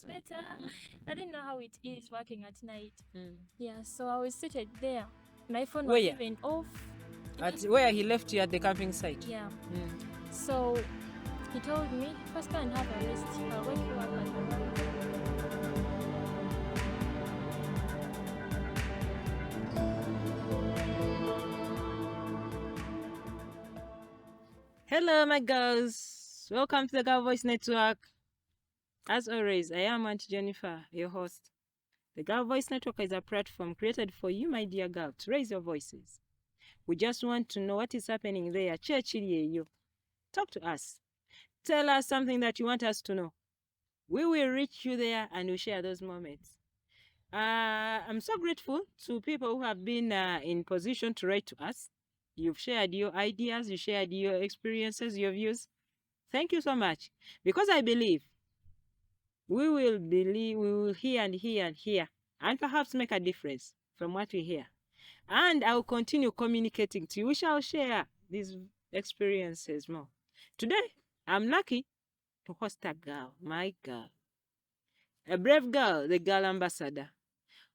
sweater. I didn't know how it is working at night. Yeah, so I was seated there. My phone was even off. Where he left you at the camping site? Yeah. So he told me, first go and have a rest. I'll wake you up and Hello, my girls. Welcome to the Girl Voice Network. As always, I am Auntie Jennifer, your host. The Girl Voice Network is a platform created for you, my dear girl, to raise your voices. We just want to know what is happening there. You. Talk to us. Tell us something that you want us to know. We will reach you there and we'll share those moments. I'm so grateful to people who have been in position to write to us. You've shared your ideas, you shared your experiences, your views. Thank you so much. Because I believe we will hear and hear and hear and perhaps make a difference from what we hear. And I'll continue communicating to you. We shall share these experiences more. Today, I'm lucky to host a girl, my girl. A brave girl, the girl ambassador,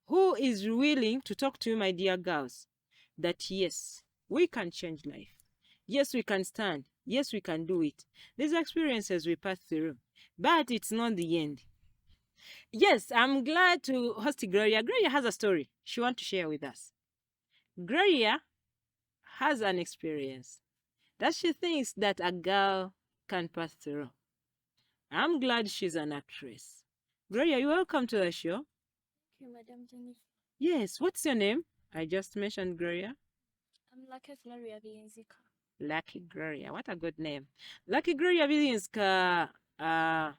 who is willing to talk to you, my dear girls, that yes, we can change life. Yes, we can stand. Yes, we can do it. These experiences we pass through, but it's not the end. Yes, I'm glad to host Gloria. Gloria has a story she wants to share with us. Gloria has an experience that she thinks that a girl can pass through. I'm glad she's an actress. Gloria, you're welcome to the show. Thank you, Madam Jennifer. Yes, what's your name? I just mentioned Gloria. I'm Lucky Gloria Bienzika. Lucky Gloria, what a good name. Lucky Gloria Bienzika, how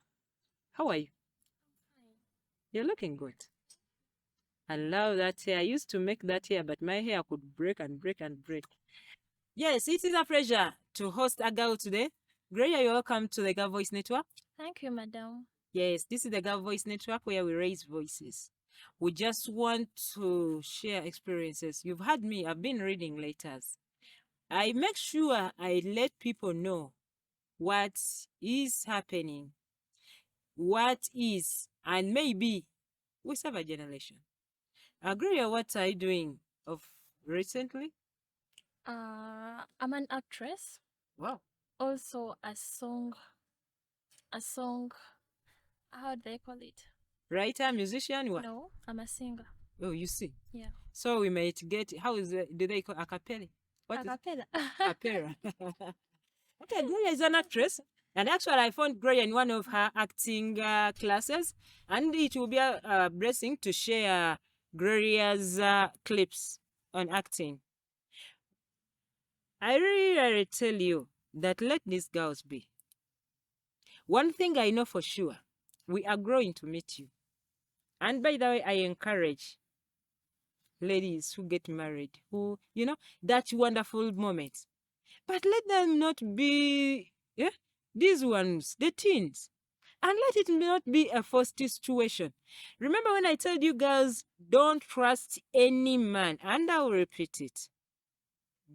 are you? Fine. You're looking good. I love that hair. I used to make that hair, but my hair could break and break and break. Yes, it is a pleasure to host a girl today. Gloria, you're welcome to the Girl Voice Network. Thank you, Madam. Yes, this is the Girl Voice Network where we raise voices. We just want to share experiences. You've heard me, I've been reading letters. I make sure I let people know what is happening, what is, and maybe we serve a generation. Gloria, what are you doing of recently? I'm an actress. Wow. Also a song, how do they call it? Writer, musician, what? No, I'm a singer. Oh, you see. Yeah. So we might get, how is it, do they call a cappella? What a is cappella. Cappella. Okay, Gloria is an actress. And actually, I found Gloria in one of her acting classes. And it will be a blessing to share Gloria's clips on acting. I really tell you that let these girls be. One thing I know for sure, we are growing to meet you. And by the way, I encourage ladies who get married, who, that wonderful moment. But let them not be these ones, the teens. And let it not be a forced situation. Remember when I told you girls, don't trust any man. And I will repeat it.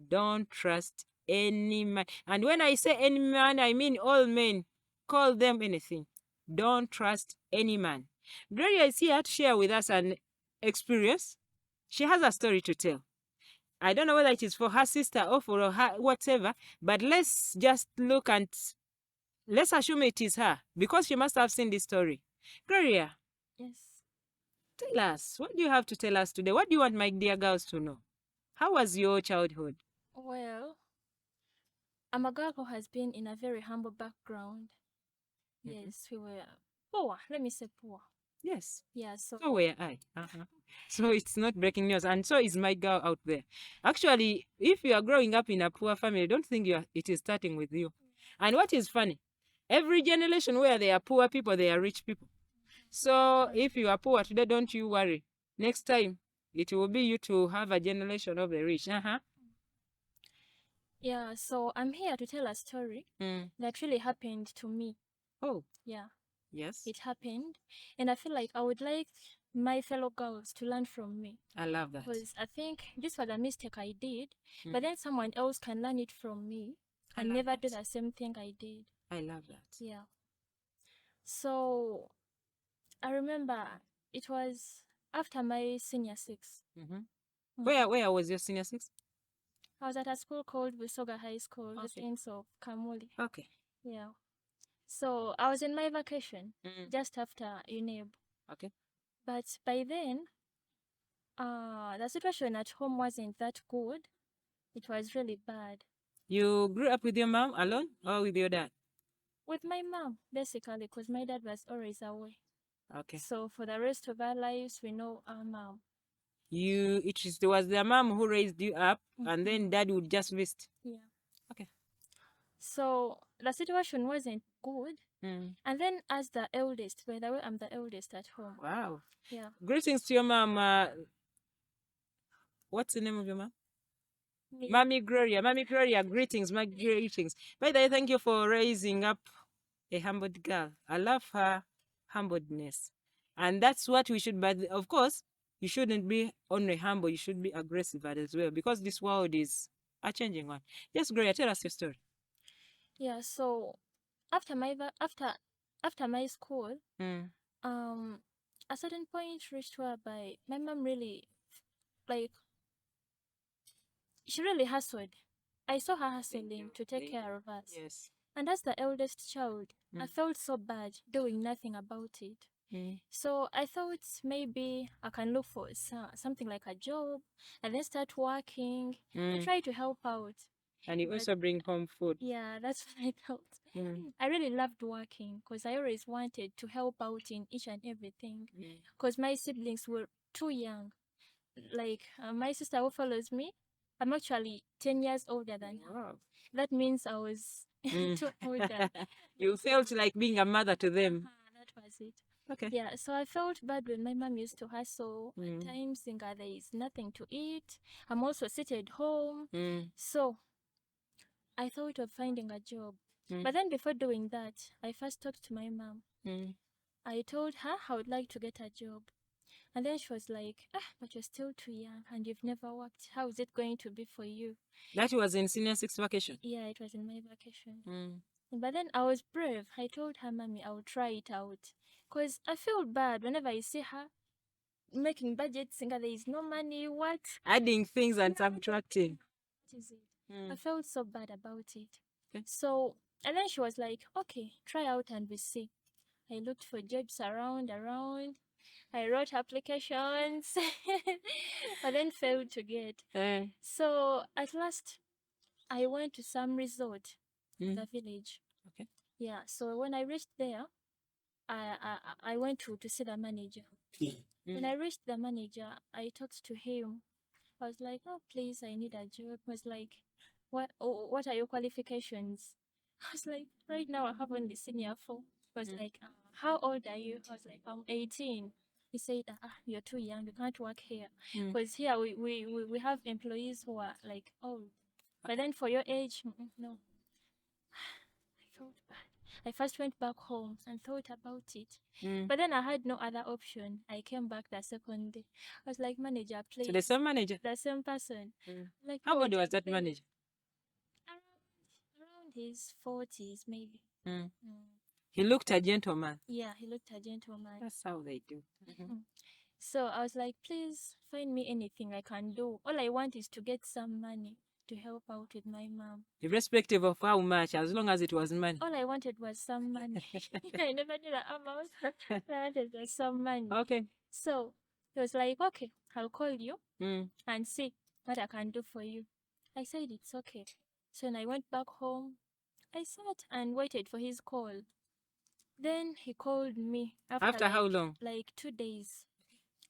Don't trust any man. And when I say any man, I mean all men. Call them anything. Don't trust any man. Gloria is here to share with us an experience. She has a story to tell. I don't know whether it is for her sister or for her, whatever, but let's just look and let's assume it is her because she must have seen this story. Gloria. Yes. Tell us, what do you have to tell us today? What do you want my dear girls to know? How was your childhood? Well, I'm a girl who has been in a very humble background. Yes, we were poor. Let me say poor. Yes. Yeah, so were I. So it's not breaking news. And so is my girl out there. Actually, if you are growing up in a poor family, don't think it is starting with you. And what is funny, every generation where there are poor people, there are rich people. So if you are poor today, don't you worry. Next time, it will be you to have a generation of the rich. Yeah, so I'm here to tell a story that really happened to me. Oh. Yeah. Yes. It happened. And I feel like I would like my fellow girls to learn from me. I love that. Because I think this was a mistake I did, but then someone else can learn it from me and never do the same thing I did. I love that. Yeah. So I remember it was after my senior 6. Where was your senior 6? I was at a school called Wisoga High School, Okay. residents of Kamuli. Okay. Yeah. So I was in my vacation just after UNEB. Okay. But by then, the situation at home wasn't that good. It was really bad. You grew up with your mom alone or with your dad? With my mom, basically, because my dad was always away. Okay. So for the rest of our lives, we know our mom. It was the mom who raised you up, and then dad would just visit. Yeah. Okay. So the situation wasn't good. Mm. And then as the eldest, by the way, I'm the eldest at home. Wow. Yeah. Greetings to your mom. What's the name of your mom? Me. Mommy Gloria. Mommy Gloria, greetings. My greetings. By the way, thank you for raising up a humbled girl. I love her humbleness. And that's what we should, but of course, you shouldn't be only humble, you should be aggressive as well, because this world is a changing one. Yes, Gloria, tell us your story. Yeah, so after my school, Mm. a certain point reached whereby my mom really, like, she really hustled. I saw her hustling to take care of us. Yes. And as the eldest child, I felt so bad doing nothing about it. So I thought maybe I can look for something like a job and then start working and try to help out. And you also bring home food. Yeah, that's what I thought. I really loved working because I always wanted to help out in each and everything. Because my siblings were too young. Like my sister who follows me, I'm actually 10 years older than her. Wow. That means I was too older. You felt like being a mother to them. That was it. Okay. Yeah, so I felt bad when my mom used to hustle. At times, think there is nothing to eat. I'm also seated home. So I thought of finding a job. But then before doing that, I first talked to my mom. I told her I would like to get a job. And then she was like, but you're still too young and you've never worked. How is it going to be for you? That was in senior 6 vacation? Yeah, it was in my vacation. But then I was brave. I told her, Mommy, I will try it out. Because I feel bad whenever I see her making budgets, saying there is no money, what? Adding things and subtracting. What is it? I felt so bad about it. Okay. So, and then she was like, okay, try out and we see. I looked for jobs around. I wrote applications, but then failed to get. So at last, I went to some resort in the village. Okay. Yeah. So when I reached there, I went to see the manager. When I reached the manager, I talked to him. I was like, "Oh, please, I need a job." He was like, what are your qualifications?" I was like, "Right now, I have only senior 4." He was like, "How old are you?" I was like, "I'm 18." He said, "You're too young. You can't work here." Because here we have employees who are like old. But then for your age, no. I felt bad. I first went back home and thought about it. But then I had no other option. I came back the second day. I was like, "Manager, please." So the same manager? The same person. Like, How old "Manager, was that please." manager? Around his 40s, maybe. He looked a gentleman. Yeah, he looked a gentleman. That's how they do. So I was like, "Please find me anything I can do. All I want is to get some money to help out with my mom." Irrespective of how much, as long as it was money. All I wanted was some money. I never knew the amount. I wanted was some money. Okay. So he was like, "Okay, I'll call you and see what I can do for you." I said, "It's okay." So when I went back home, I sat and waited for his call. Then he called me After how long? Like 2 days.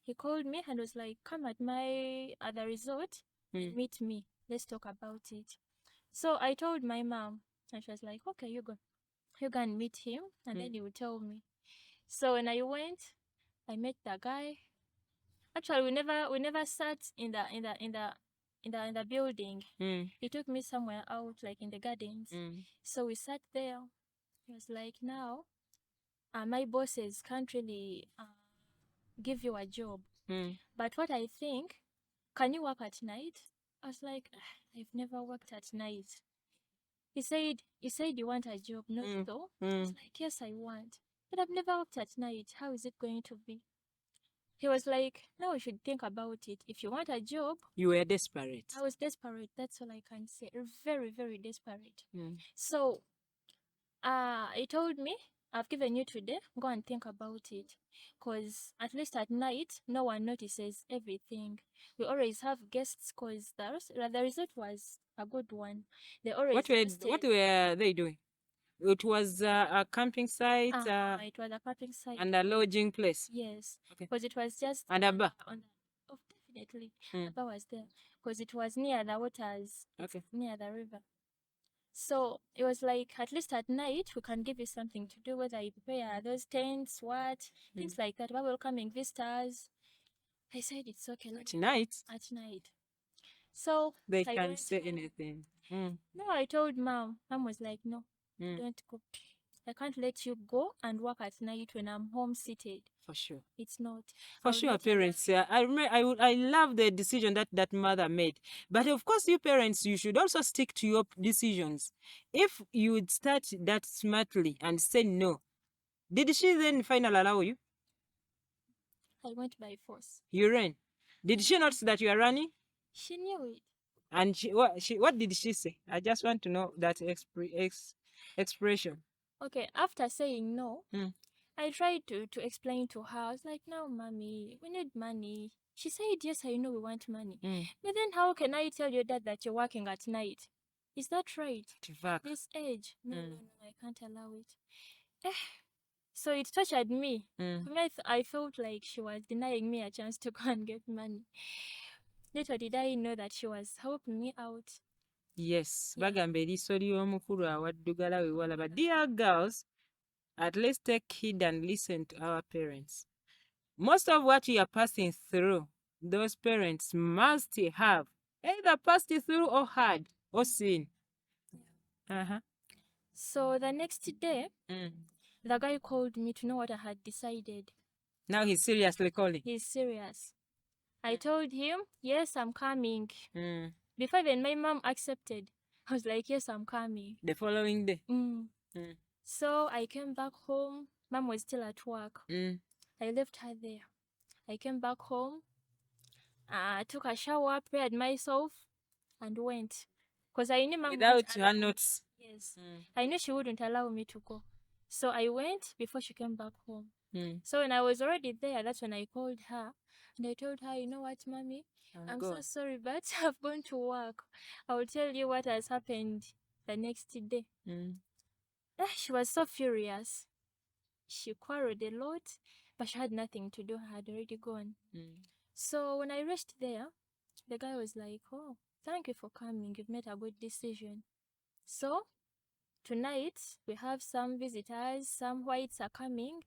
He called me and was like, "Come at the resort and meet me. Let's talk about it." So I told my mom, and she was like, "Okay, you go. You go and meet him, and then he will tell me." So when I went, I met the guy. Actually, we never sat in the building. He took me somewhere out, like in the gardens. So we sat there. He was like, "Now, my bosses can't really give you a job. But what I think, can you work at night?" I was like, "I've never worked at night." He said, "You said you want a job, not so?" I was like, "Yes, I want." But I've never worked at night. How is it going to be? He was like, no, you should think about it. If you want a job. You were desperate. I was desperate. That's all I can say. Very, very desperate. So he told me, I've given you today. Go and think about it. Because at least at night, no one notices everything. We always have guests because the result was a good one. They always What were they doing? It was a camping site it was a camping site. and a lodging place. Yes. Okay. Because it was just... And a bar. Oh, definitely. A bar was there. Because it was near the waters. Okay. Near the river. So it was like, at least at night, we can give you something to do, whether you prepare those tents, things like that, about welcoming visitors. I said it's okay. At night? At night. So they can't say anything. No, I told Mom. Mom was like, no, don't go. I can't let you go and work at night when I'm home seated. For sure. It's not. For sure, parents. I love the decision that mother made. But of course, you parents, you should also stick to your decisions. If you would start that smartly and say no, did she then finally allow you? I went by force. You ran. Did she notice that you are running? She knew it. And what did she say? I just want to know that expression. Okay, after saying no, I tried to explain to her. I was like, no, Mommy, we need money. She said, yes, I know we want money. But then how can I tell your dad that you're working at night? Is that right? This age? No, I can't allow it. So it tortured me. I felt like she was denying me a chance to go and get money. Little did I know that she was helping me out. Yes, bagamba eriiso ly'omukulu awaddugala we walaba. Dear girls, at least take heed and listen to our parents. Most of what you are passing through, those parents must have either passed through or had or seen. So the next day, the guy called me to know what I had decided. Now he's seriously calling. He's serious. I told him, yes, I'm coming. Before even my mom accepted, I was like, yes, I'm coming. The following day. So I came back home. Mom was still at work. I left her there. I came back home. I took a shower, prepared myself, and went. Because I knew Mom without her notes. Yes. I knew she wouldn't allow me to go. So I went before she came back home. So when I was already there, that's when I called her. And I told her, you know what, Mommy? I'm so sorry, but I've gone to work. I will tell you what has happened the next day. She was so furious. She quarreled a lot, but she had nothing to do. I had already gone. So when I reached there, the guy was like, oh, thank you for coming. You've made a good decision. So tonight, we have some visitors. Some whites are coming.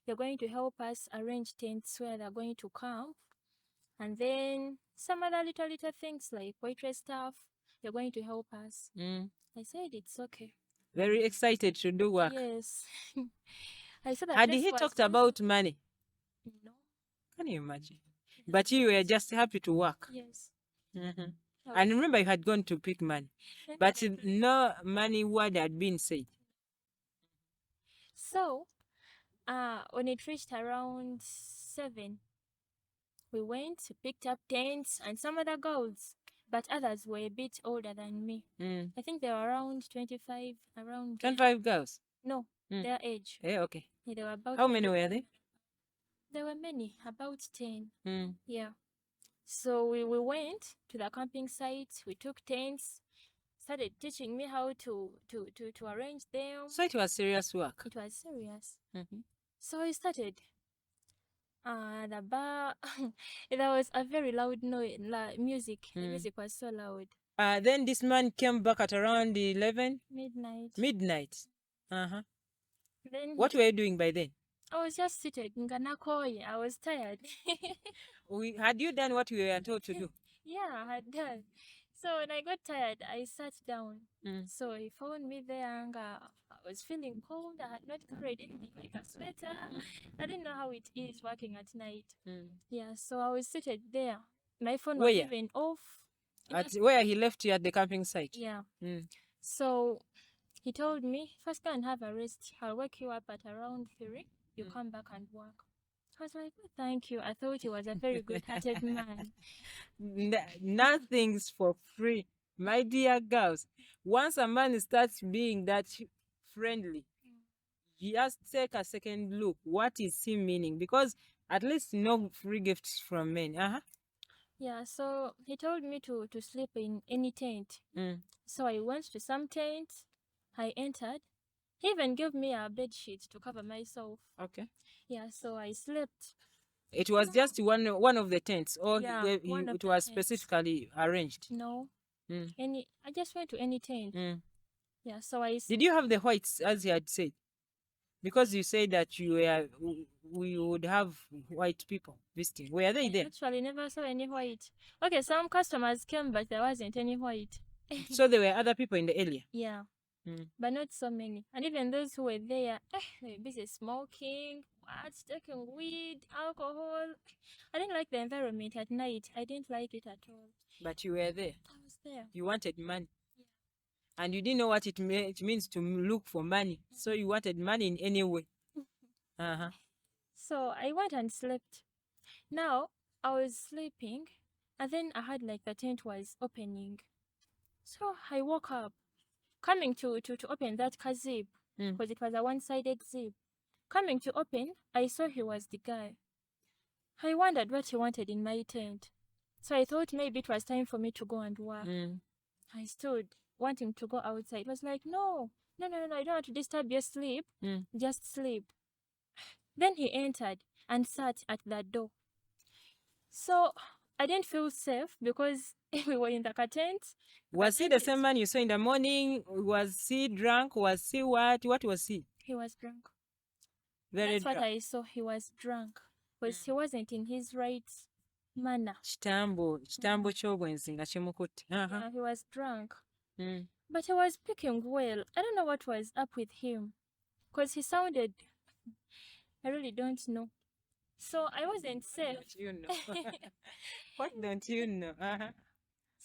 They're going to help us arrange tents where they're going to camp. And then some other little things like waitress stuff. They're going to help us. I said, it's okay. Very excited to do work. Yes. I said that. Had he talked about money? No. Can you imagine? But you were just happy to work. Yes. And remember, you had gone to pick money. But no money word had been said. So, when it reached around 7, we went, picked up tents and some other girls, but others were a bit older than me. I think they were around 25, around 25 girls? No, their age. Yeah, okay. Yeah, they were about. How many were they? There were many, about 10. Yeah. So we went to the camping site, we took tents, started teaching me how to arrange them. So it was serious work? It was serious. So I started. The bar, there was a very loud noise, music. The music was so loud. Then this man came back at around 11? Midnight. Then what were you doing by then? I was just seated. I was tired. Had you done what you were told to do? Yeah, I had done. So when I got tired, I sat down. So he found me there and I was feeling cold. I had not carried anything like a sweater. I didn't know how it is working at night. Yeah, so I was seated there. My phone was even off. Where he left you at the camping site? Yeah. So He told me, first go and have a rest. I'll wake you up at around 3. You come back and work. I was like, oh, thank you. I thought he was a very good-hearted man. Nothing's for free, my dear girls. Once a man starts being that friendly, you just take a second look. What is he meaning? Because at least no free gifts from men. Yeah, so he told me to sleep in any tent. So I went to some tent. I entered. He even gave me a bed sheet to cover myself. Okay. Yeah, so I slept. It was just one of the tents, or Yeah, it was specifically arranged. No, I just went to any tent. Yeah, so Did you have the whites as he had said? Because you said that we would have white people visiting. Were they there? Actually never saw any white. Okay, some customers came, but there wasn't any white. So there were other people in the area. Yeah. But not so many. And even those who were there, they were busy smoking, taking weed, alcohol. I didn't like the environment at night. I didn't like it at all. But you were there. I was there. You wanted money. Yeah. And you didn't know what it means to look for money. So you wanted money in any way. So I went and slept. Now, I was sleeping, and then I heard like the tent was opening. So I woke up. Coming to open that zip, because it was a one-sided zip. Coming to open, I saw he was the guy. I wondered what he wanted in my tent. So I thought maybe it was time for me to go and work. I stood, wanting to go outside. I was like, no, I don't want to disturb your sleep. Just sleep. Then he entered and sat at the door. So I didn't feel safe because we were in the tent. Was he the same man you saw in the morning? Was he drunk? Was he what? What was he? He was drunk. Very That's drunk. what I saw. He was drunk because he wasn't in his right manner. Chitambo ky'obwenzi nga kimukutte. Yeah, he was drunk. But he was speaking well. I don't know what was up with him because he sounded, I really don't know. So I wasn't safe. What don't you know? What don't you know?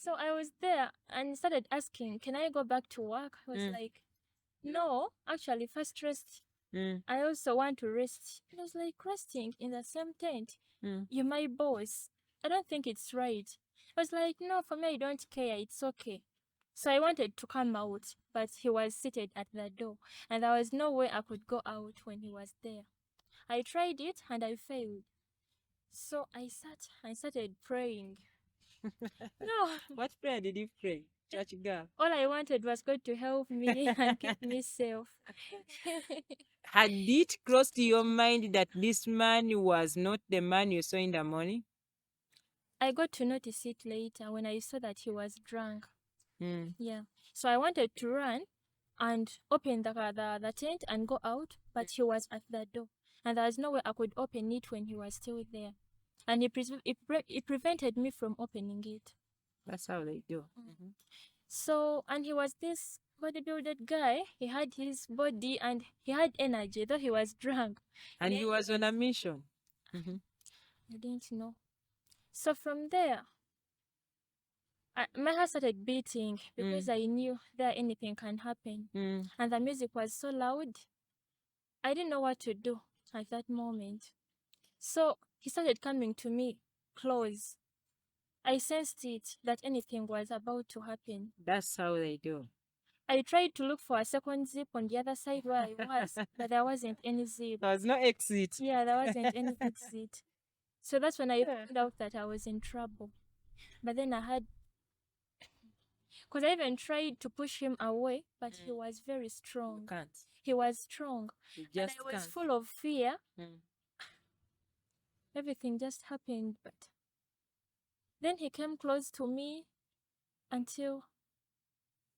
So I was there and started asking, can I go back to work? I was like, no, actually, first rest. I also want to rest. I was like, resting in the same tent. You're my boss. I don't think it's right. I was like, no, for me, I don't care. It's okay. So I wanted to come out, but he was seated at the door, and there was no way I could go out when he was there. I tried it and I failed. So I started praying. No. What prayer did you pray, church girl? All I wanted was God to help me and keep me safe. Had it crossed your mind that this man was not the man you saw in the morning? I got to notice it later when I saw that he was drunk. Yeah. So I wanted to run and open the tent and go out, but he was at the door. And there was no way I could open it when he was still there. And it prevented me from opening it. That's how they do. So, and he was this bodybuilded guy. He had his body and he had energy, though he was drunk. And he was on a mission. I didn't know. So from there, my heart started beating because I knew that anything can happen. And the music was so loud. I didn't know what to do at that moment. So he started coming to me close. I sensed it, that anything was about to happen. That's how they do. I tried to look for a second zip on the other side where I was, but there wasn't any zip. There was no exit. Yeah, there wasn't any exit. So that's when I found out that I was in trouble. But then I had, because I even tried to push him away, but he was very strong. You can't. He was strong. You just and I was can't. full of fear. Everything just happened, but then he came close to me until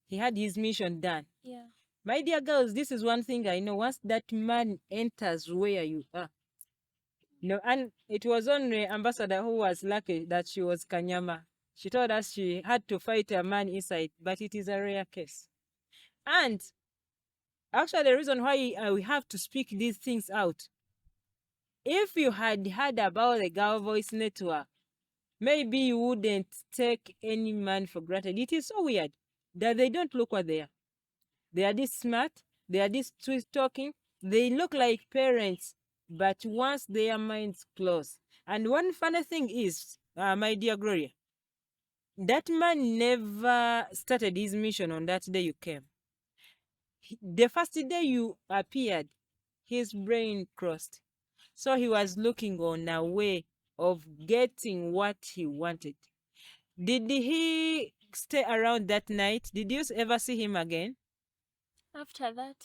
he had his mission done. Yeah. My dear girls, this is one thing I know. Once that man enters where you are, and it was only Ambassador who was lucky that she was Kanyama. She told us she had to fight a man inside, but it is a rare case. And actually, the reason why we have to speak these things out, if you had heard about the Girl Voice Network, maybe you wouldn't take any man for granted. It is so weird that they don't look what they are. They are this smart. They are this sweet talking. They look like parents, but once their minds close. And one funny thing is, my dear Gloria, that man never started his mission on that day you came. The first day you appeared, his brain crossed. So he was looking on a way of getting what he wanted. Did he stay around that night? Did you ever see him again? After that,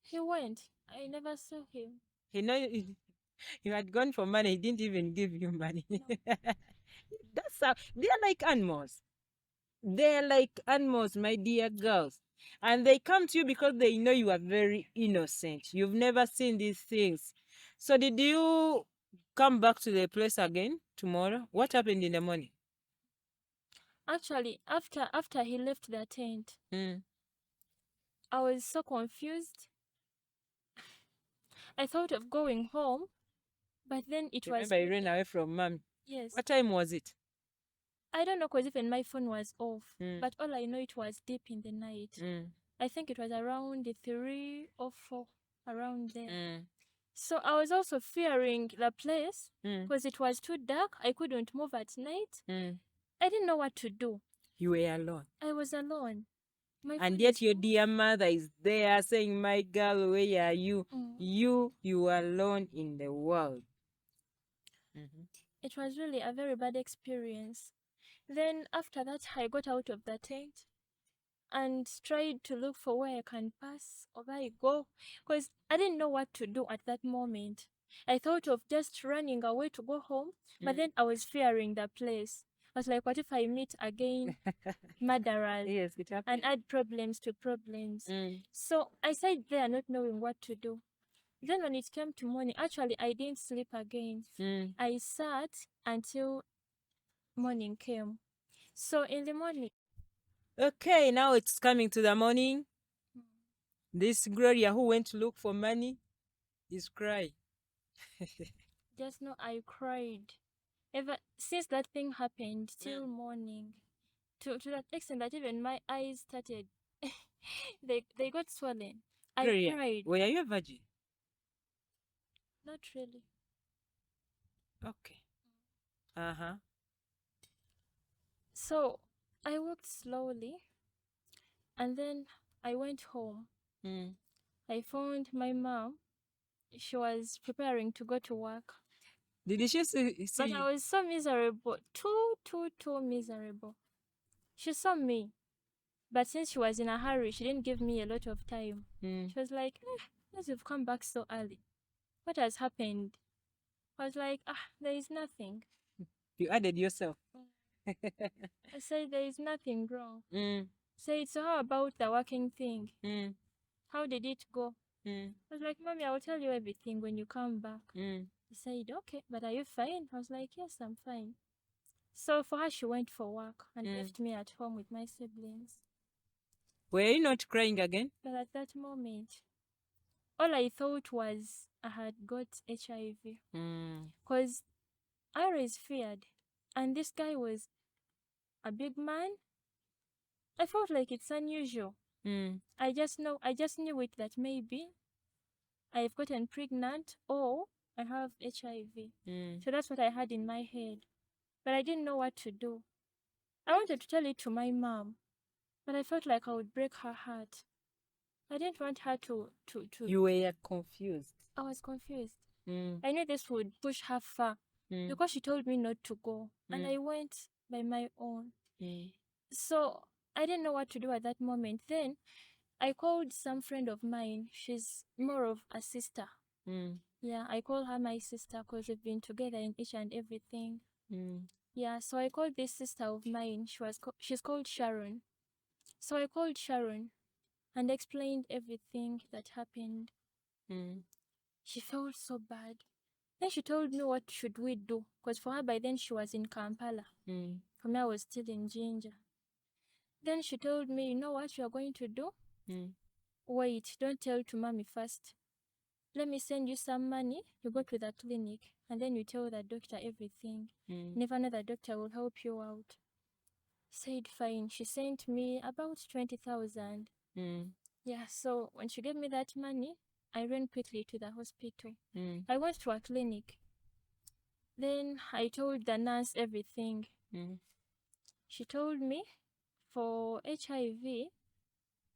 he went. I never saw him. He know you had gone for money. He didn't even give you money. No. That's how they are like animals. They're like animals, my dear girls. And they come to you because they know you are very innocent. You've never seen these things. So did you come back to the place again tomorrow? What happened in the morning? Actually, after he left the tent, Mm. I was so confused. I thought of going home, but then it was Remember, you ran away from mom. yes. What time was it? I don't know because even my phone was off. Mm. But all I know it was deep in the night. Mm. I think it was around the 3 or 4, around there. Mm. So I was also fearing the place Mm. because it was too dark. I couldn't move at night. Mm. I didn't know what to do. You were alone. I was alone. My And phone yet is your off. dear mother is there saying, my girl, where are you? Mm. You are alone in the world. Mhm. It was really a very bad experience. Then after that, I got out of the tent and tried to look for where I can pass or where I go because I didn't know what to do at that moment. I thought of just running away to go home, but then I was fearing the place. I was like, what if I meet again murderers Yes, it happened. and add problems to problems? Mm. So I sat there not knowing what to do. Then when it came to morning, actually I didn't sleep again. Mm. I sat until morning came. So in the morning, Okay, now it's coming to the morning. This Gloria who went to look for money is crying. just know I cried. Ever since that thing happened till morning, to that extent that even my eyes started, they got swollen. I Gloria, cried. were you a virgin? Not really. Okay. Uh-huh. So I walked slowly, and then I went home. Mm. I found my mom. She was preparing to go to work. Did she see But I you? was so miserable, too miserable. She saw me, but since she was in a hurry, she didn't give me a lot of time. Mm. She was like, as you've come back so early, what has happened? I was like, there is nothing. You added yourself. I said, there is nothing wrong. Mm. Said, so how about the working thing? Mm. How did it go? Mm. I was like, Mommy, I will tell you everything when you come back. Mm. He said, okay, but are you fine? I was like, yes, I'm fine. So for her, she went for work and left me at home with my siblings. Were you not crying again? But at that moment, all I thought was I had got HIV. Because I always feared. And this guy was a big man. I felt like it's unusual. I just knew it that maybe I've gotten pregnant or I have HIV. So that's what I had in my head. But I didn't know what to do. I wanted to tell it to my mom, but I felt like I would break her heart. I didn't want her to. You were confused. I was confused. I knew this would push her far because she told me not to go. And I went by my own. So I didn't know what to do at that moment. Then I called some friend of mine. She's more of a sister. Yeah, I call her my sister because we've been together in each and everything. Yeah, so I called this sister of mine. She's called Sharon. So I called Sharon and explained everything that happened. She felt so bad. Then she told me what should we do, because for her by then she was in Kampala. For me I was still in Ginger. Then she told me, you know what you are going to do? Wait, don't tell to mommy first. Let me send you some money. You go to the clinic and then you tell the doctor everything. Never know the doctor will help you out. Said fine. She sent me about 20,000. Yeah, so when she gave me that money, I ran quickly to the hospital. Mm. I went to a clinic. Then I told the nurse everything. Mm. She told me for HIV,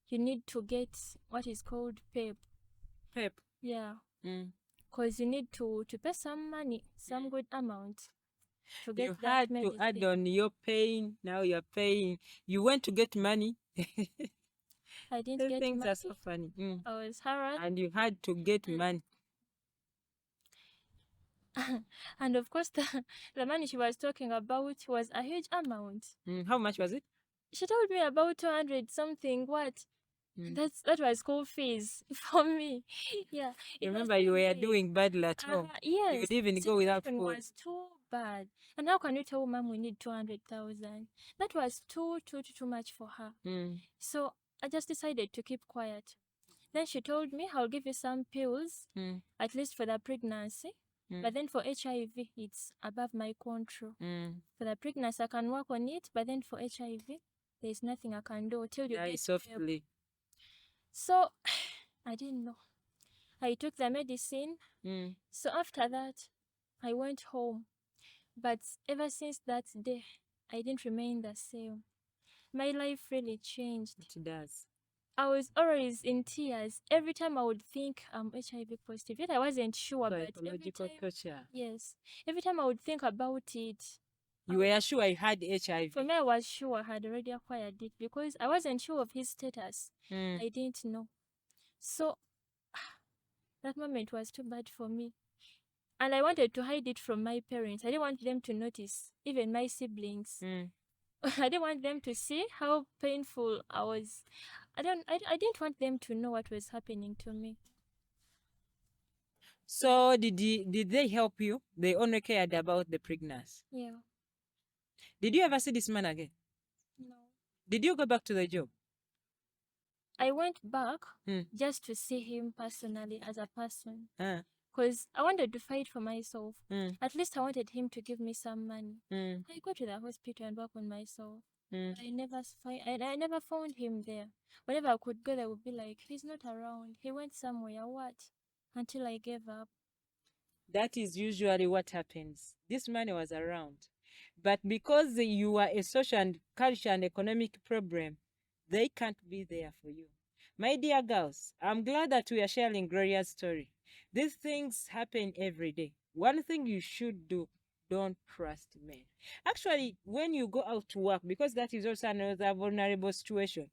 you need to get what is called PEP. Pep. Yeah. Mm. Because you need to pay some money, some good amount to get You that had to medicine. add on your pain. Now you're paying. You went to get money. I didn't Those get things money. are so funny. Mm. I was harassed. And you had to get money. And of course, the money she was talking about was a huge amount. Mm. How much was it? She told me about 200 something. What? Mm. That was school fees for me. Yeah. It was Remember, too you were big. doing badly at home. You Yes. would even go without Situation food. was too bad. And how can you tell mom we need 200,000? That was too much for her. Mm. So I just decided to keep quiet. Then she told me, I'll give you some pills, Mm. at least for the pregnancy. Mm. But then for HIV, it's above my control. Mm. For the pregnancy, I can work on it. But then for HIV, there's nothing I can do till you Die get softly. So I didn't know. I took the medicine. Mm. So after that, I went home. But ever since that day, I didn't remain the same. My life really changed. It does. I was always in tears every time I would think I'm HIV positive. Yet I wasn't sure, but every Psychological time, torture. yes, every time I would think about it, You were sure I had HIV. for me, I was sure I had already acquired it because I wasn't sure of his status. Mm. I didn't know. So that moment was too bad for me. And I wanted to hide it from my parents. I didn't want them to notice, even my siblings. Mm. I didn't want them to see how painful I was. I didn't want them to know what was happening to me. So did they help you? They only cared about the pregnancy. Yeah. Did you ever see this man again? No. Did you go back to the job? I went back Mm. just to see him personally as a person. Ah. Because I wanted to fight for myself. Mm. At least I wanted him to give me some money. Mm. I go to the hospital and work on myself. Mm. I never found him there. Whenever I could go, they would be like, he's not around. He went somewhere. What? Until I gave up. That is usually what happens. This man was around. But because you are a social and culture and economic problem, they can't be there for you. My dear girls, I'm glad that we are sharing Gloria's story. These things happen every day. One thing you should do, don't trust men. Actually, when you go out to work, because that is also another vulnerable situation,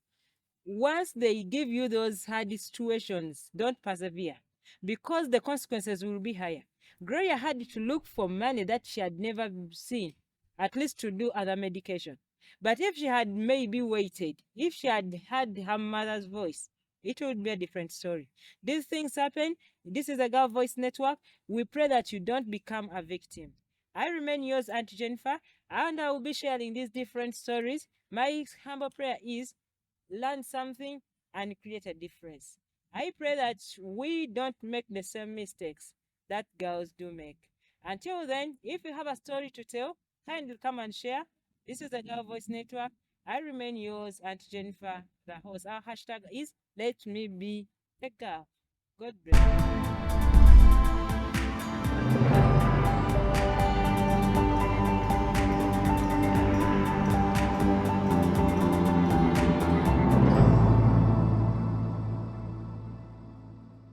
once they give you those hard situations, don't persevere because the consequences will be higher. Gloria had to look for money that she had never seen, at least to do other medication. But if she had maybe waited, if she had had her mother's voice, it would be a different story. These things happen. This is a Girl Voice Network. We pray that you don't become a victim. I remain yours, Auntie Jennifer, and I will be sharing these different stories. My humble prayer is learn something and create a difference. I pray that we don't make the same mistakes that girls do make. Until then, if you have a story to tell, kindly come and share. This is the Girl Voice Network. I remain yours, Aunt Jennifer, the host. Our hashtag is Let Me Be a Girl. God bless you.